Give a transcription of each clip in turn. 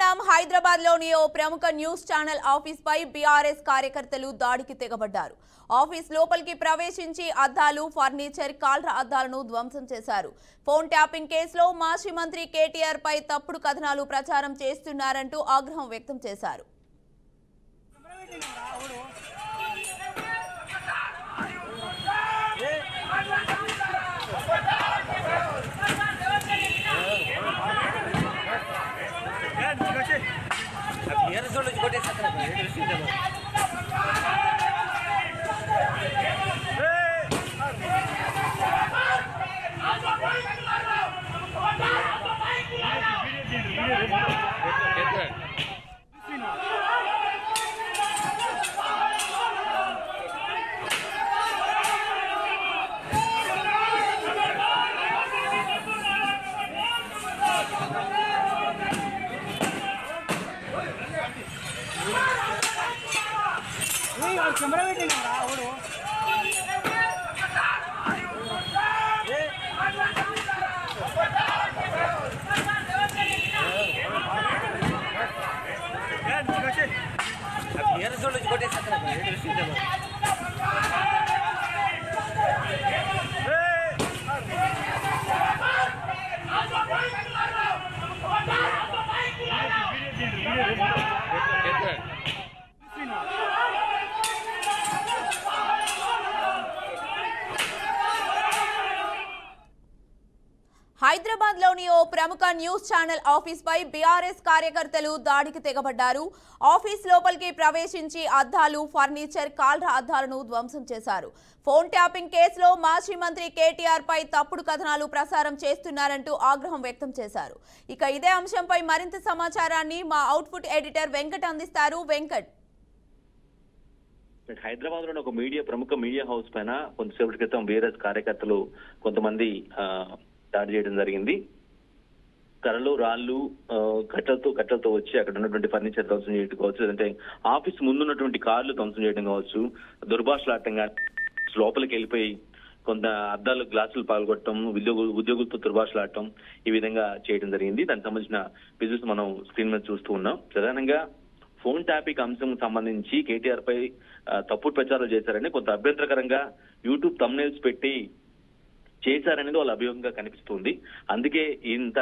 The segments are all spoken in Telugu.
చూస్తున్నాం హైదరాబాద్ లోని ఓ ప్రముఖ న్యూస్ ఛానల్ ఆఫీస్ పై బీఆర్ఎస్ కార్యకర్తలు దాడికి తెగబడ్డారు. ఆఫీస్ లోపలికి ప్రవేశించి అద్దాలు, ఫర్నిచర్, కాల్ర అద్దాలను ధ్వంసం చేశారు. ఫోన్ ట్యాపింగ్ కేసులో మాజీ మంత్రి కేటీఆర్ పై తప్పుడు కథనాలు ప్రచారం చేస్తున్నారంటూ ఆగ్రహం వ్యక్తం చేశారు. कैमरा वेटिंग हो रहा है హైదరాబాద్ లోని ఓ ప్రముఖ న్యూస్ ఛానల్ ఆఫీస్ పై బీఆర్ఎస్ కార్యకర్తలు దాడికి తెగబడ్డారు. ఆఫీస్ లోపలికి ప్రవేశించి అద్దాలు, ఫర్నిచర్, కాల్ర అద్దాలను ధ్వంసం చేశారు. ఫోన్ ట్యాపింగ్ కేసులో మాజీ మంత్రి కేటీఆర్ పై తప్పుడు కథనాలు ప్రసారం చేస్తున్నారంటూ ఆగ్రహం వ్యక్తం చేశారు. ఇక ఇదే అంశంపై మరింత సమాచారాన్ని మా అవుట్పుట్ ఎడిటర్ వెంకట్ అందిస్తారు. వెంకట్, హైదరాబాద్ లోని ఒక ప్రముఖ మీడియా హౌస్ పైన కొంతసేపటి క్రితం బీఆర్ఎస్ కార్యకర్తలు కొంతమంది దాడి చేయడం జరిగింది. కర్రలు, రాళ్లు, కట్టలతో వచ్చి అక్కడ ఉన్నటువంటి ఫర్నిచర్ ధ్వంసం చేయడం కావచ్చు, లేదంటే ఆఫీస్ ముందున్నటువంటి కార్లు ధ్వంసం చేయడం కావచ్చు, దుర్భాషలాటంగా లోపలికి వెళ్ళిపోయి కొంత అద్దాలు, గ్లాసులు పాల్గొట్టడం, ఉద్యోగులతో దుర్భాషలాడటం, ఈ విధంగా చేయడం జరిగింది. దానికి సంబంధించిన విజువల్స్ మనం స్క్రీన్ మీద చూస్తూ ఉన్నాం. ప్రధానంగా ఫోన్ ట్యాపింగ్ అంశం సంబంధించి కేటీఆర్ పై తప్పుడు ప్రచారాలు చేశారని, కొంత అభ్యంతరకరంగా యూట్యూబ్ థంబ్నెయిల్స్ పెట్టి చేశారనేది వాళ్ళ అభియోగంగా కనిపిస్తుంది. అందుకే ఇంత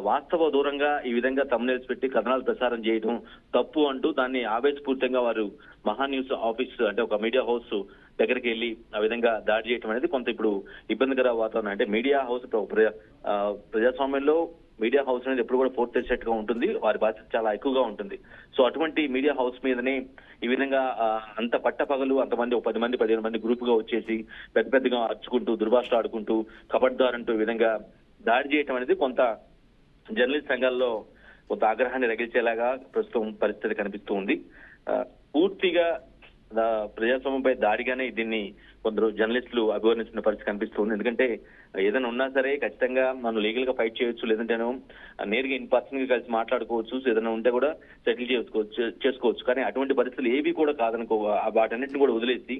వాస్తవ దూరంగా ఈ విధంగా థంబ్నెయిల్స్ పెట్టి కథనాలు ప్రసారం చేయడం తప్పు అంటూ దాన్ని ఆవేశపూరితంగా వారు మహా న్యూస్ ఆఫీస్ అంటే ఒక మీడియా హౌస్ దగ్గరికి వెళ్ళి ఆ విధంగా దాడి చేయడం అనేది కొంత ఇప్పుడు ఇబ్బందికర వాతావరణం. అంటే మీడియా హౌస్ ప్రజాస్వామ్యంలో మీడియా హౌస్ అనేది ఎప్పుడు కూడా ఫోర్త్ సెట్ గా ఉంటుంది, వారి బాధ్యత చాలా ఎక్కువగా ఉంటుంది. సో అటువంటి మీడియా హౌస్ మీదనే ఈ విధంగా అంత పట్టపగలు అంతమంది 10 మంది 15 మంది గ్రూప్ గా వచ్చేసి పెద్దగా అరుచుకుంటూ, దుర్భాషలు ఆడుకుంటూ, కబడ్దారంటూ ఈ విధంగా దాడి చేయటం అనేది కొంత జర్నలిస్ట్ సంఘాల్లో కొంత ఆగ్రహాన్ని రగిల్చేలాగా ప్రస్తుతం పరిస్థితి కనిపిస్తూ ఉంది. పూర్తిగా ప్రజాస్వామ్యంపై దాడిగానే దీన్ని కొందరు జర్నలిస్టులు అభివర్ణిస్తున్న పరిస్థితి కనిపిస్తుంది. ఎందుకంటే ఏదైనా ఉన్నా సరే ఖచ్చితంగా మనం లీగల్ గా ఫైట్ చేయొచ్చు, లేదంటేనో నేరుగా ఇన్ పర్సన్ గా కలిసి మాట్లాడుకోవచ్చు, ఏదైనా ఉంటే కూడా సెటిల్ చేసుకోవచ్చు. కానీ అటువంటి పరిస్థితులు ఏవి కూడా కాదనుకో, వాటన్నిటిని కూడా వదిలేసి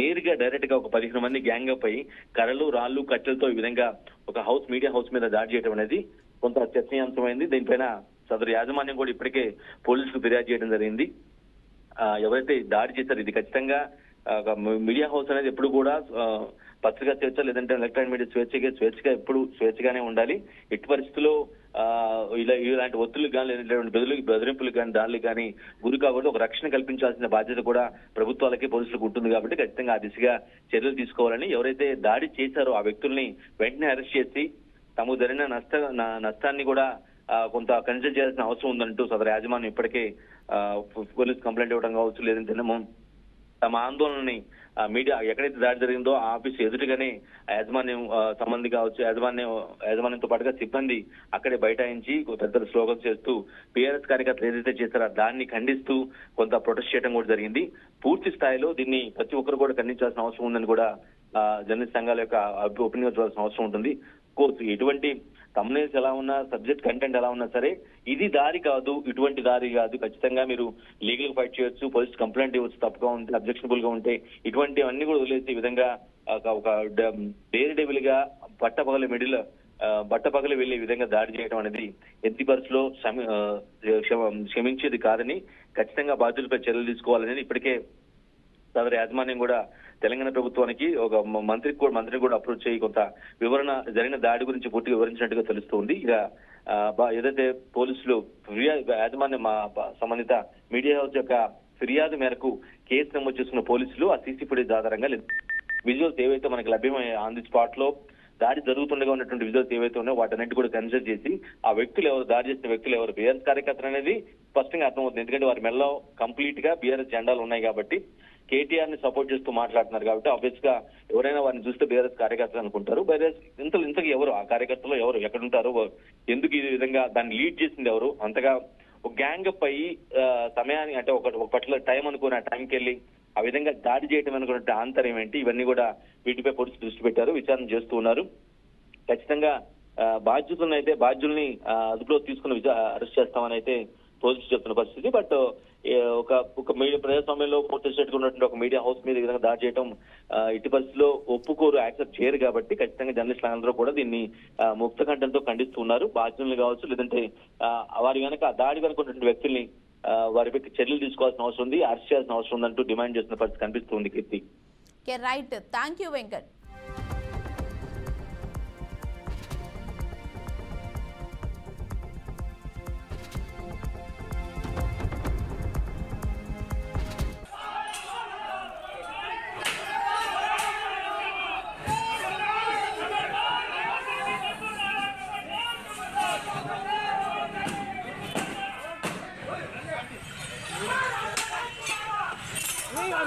నేరుగా డైరెక్ట్ గా ఒక 15 మంది గ్యాంగ్ అప్ అయి కర్రలు, రాళ్లు, కట్టెలతో ఈ విధంగా ఒక మీడియా హౌస్ మీద దాడి చేయడం అనేది కొంత చర్చనీయాంశమైంది. దీనిపైన సదరు యాజమాన్యం కూడా ఇప్పటికే పోలీసులకు ఫిర్యాదు చేయడం జరిగింది. ఎవరైతే దాడి చేశారో ఇది ఖచ్చితంగా మీడియా హౌస్ అనేది ఎప్పుడు కూడా పత్రికా స్వేచ్ఛ, లేదంటే ఎలక్ట్రానిక్ మీడియా స్వేచ్ఛగా ఎప్పుడు స్వేచ్ఛగానే ఉండాలి. ఎట్టి పరిస్థితుల్లో ఇలాంటి ఒత్తిళ్లకు కానీ, లేదంటే బెదిరింపులకు కానీ, దాడులకు కానీ గురి కాకూడదు. ఒక రక్షణ కల్పించాల్సిన బాధ్యత కూడా ప్రభుత్వాలకి, పోలీసులకు ఉంటుంది. కాబట్టి ఖచ్చితంగా ఆ దిశగా చర్యలు తీసుకోవాలని, ఎవరైతే దాడి చేశారో ఆ వ్యక్తుల్ని వెంటనే అరెస్ట్ చేసి తమకు జరిగిన నష్టాన్ని కూడా కొంత కన్సిడర్ చేయాల్సిన అవసరం ఉందంటూ సదరు యాజమాన్యం ఇప్పటికే పోలీస్ కంప్లైంట్ ఇవ్వడం కావచ్చు, లేదంటే తమ ఆందోళనని మీడియా ఎక్కడైతే దాడి జరిగిందో ఆ ఆఫీస్ ఎదుటిగానే యాజమాన్యం సంబంధి కావచ్చు, యాజమాన్యంతో పాటుగా సిబ్బంది అక్కడే బైఠాయించి పెద్ద స్లోగన్స్ చేస్తూ బీఆర్ఎస్ కార్యకర్తలు ఏదైతే చేశారో దాన్ని ఖండిస్తూ కొంత ప్రొటెస్ట్ చేయడం కూడా జరిగింది. పూర్తి స్థాయిలో దీన్ని ప్రతి ఒక్కరు కూడా ఖండించాల్సిన అవసరం ఉందని కూడా జర్నలిస్ట్ సంఘాల యొక్క ఒపీనియన్ చూడాల్సిన అవసరం ఉంటుంది. కోర్సు ఎటువంటి థంబ్నెయిల్స్ ఎలా ఉన్నా, సబ్జెక్ట్ కంటెంట్ ఎలా ఉన్నా సరే ఇది దారి కాదు, ఇటువంటి దారి కాదు. ఖచ్చితంగా మీరు లీగల్ ఫైట్ చేయొచ్చు, పోలీస్ కంప్లైంట్ ఇవ్వచ్చు, తప్పుగా ఉంటే, అబ్జెక్షనబుల్ గా ఉంటే. ఇటువంటివన్నీ కూడా వదిలేసి ఈ విధంగా ఒక డేర్ డెవిల్ గా పట్టపగల మిడిల్ బట్టపగలు వెళ్లే విధంగా దాడి చేయడం అనేది ఎట్టి పరిస్థితుల్లో క్షమించేది కాదని, ఖచ్చితంగా బాధ్యులపై చర్యలు తీసుకోవాలని ఇప్పటికే సదరు యాజమాన్యం కూడా తెలంగాణ ప్రభుత్వానికి ఒక మంత్రిని కూడా అప్రోచ్ చేయి కొంత వివరణ జరిగిన దాడి గురించి పూర్తిగా వివరించినట్టుగా తెలుస్తుంది. ఇక ఏదైతే పోలీసులు యాజమాన్యం సంబంధిత మీడియా హౌస్ యొక్క ఫిర్యాదు మేరకు కేసు నమోదు చేసుకున్న పోలీసులు ఆ సీసీ ఫుటేజ్ ఆధారంగా విజువల్స్ ఏవైతే మనకి లభ్యమయ్యే ఆన్ ది స్పాట్ లో దాడి జరుగుతుండగా ఉన్నటువంటి విజువల్స్ ఏవైతే ఉన్నాయో వాటన్నిటి కూడా కన్సిడర్ చేసి ఆ వ్యక్తులు ఎవరు, దాడి చేసిన వ్యక్తులు ఎవరు, బీఆర్ఎస్ కార్యకర్తలు అనేది స్పష్టంగా అర్థమవుతుంది. ఎందుకంటే వారి మెల్లో కంప్లీట్ గా బీఆర్ఎస్ జెండాలు ఉన్నాయి కాబట్టి, కేటీఆర్ ని సపోర్ట్ చేస్తూ మాట్లాడుతున్నారు కాబట్టి ఆబ్వియస్ గా ఎవరైనా వారిని చూస్తే బీఆర్ఎస్ కార్యకర్తలు అనుకుంటారు. ఇంతకు ఎవరు ఆ కార్యకర్తలు, ఎవరు ఎక్కడుంటారు, ఎందుకు ఈ విధంగా దాన్ని లీడ్ చేసింది ఎవరు, అంతగా ఒక గ్యాంగ్ అప్ అయ్యి సమయాన్ని అంటే ఒక పర్టికులర్ టైం అనుకుని ఆ టైంకి వెళ్ళి ఆ విధంగా దాడి చేయడం అనుకున్న ఆంతర్యం ఏంటి, ఇవన్నీ కూడా వీటిపై పోలీసులు దృష్టి పెట్టారు, విచారణ చేస్తూ ఉన్నారు. ఖచ్చితంగా బాధ్యుల్ని అదుపులో తీసుకుని అరెస్ట్ చేస్తామని అయితే పోలీసులు చెప్తున్న పరిస్థితి. బట్ ఒక ప్రజాస్వామ్యంలో పూర్తి స్టేట్ ఉన్నటువంటి ఒక మీడియా హౌస్ మీద ఈ విధంగా దాడి చేయడం ఇటు పరిస్థితిలో ఒప్పుకోరు, యాక్సెప్ట్ చేయరు కాబట్టి ఖచ్చితంగా జర్నలిస్టులు అందరూ కూడా దీన్ని ముక్త కంఠంతో ఖండిస్తున్నారు. బాధ్యుల్ని కావచ్చు, లేదంటే వారి వెనక దాడి వెనుక ఉన్నటువంటి వ్యక్తుల్ని వారిపై చర్యలు తీసుకోవాల్సిన అవసరం ఉంది, అరెస్ట్ చేయాల్సిన అవసరం ఉందంటూ డిమాండ్ చేస్తున్న పరిస్థితి కనిపిస్తుంది. Keerthi, right, thank you Venkat.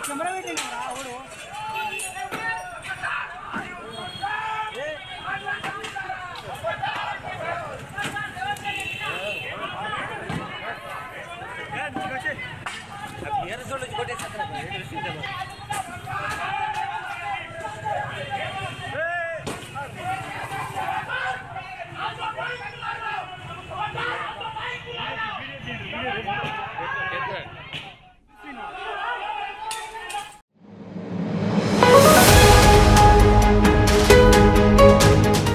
Camera waiting अब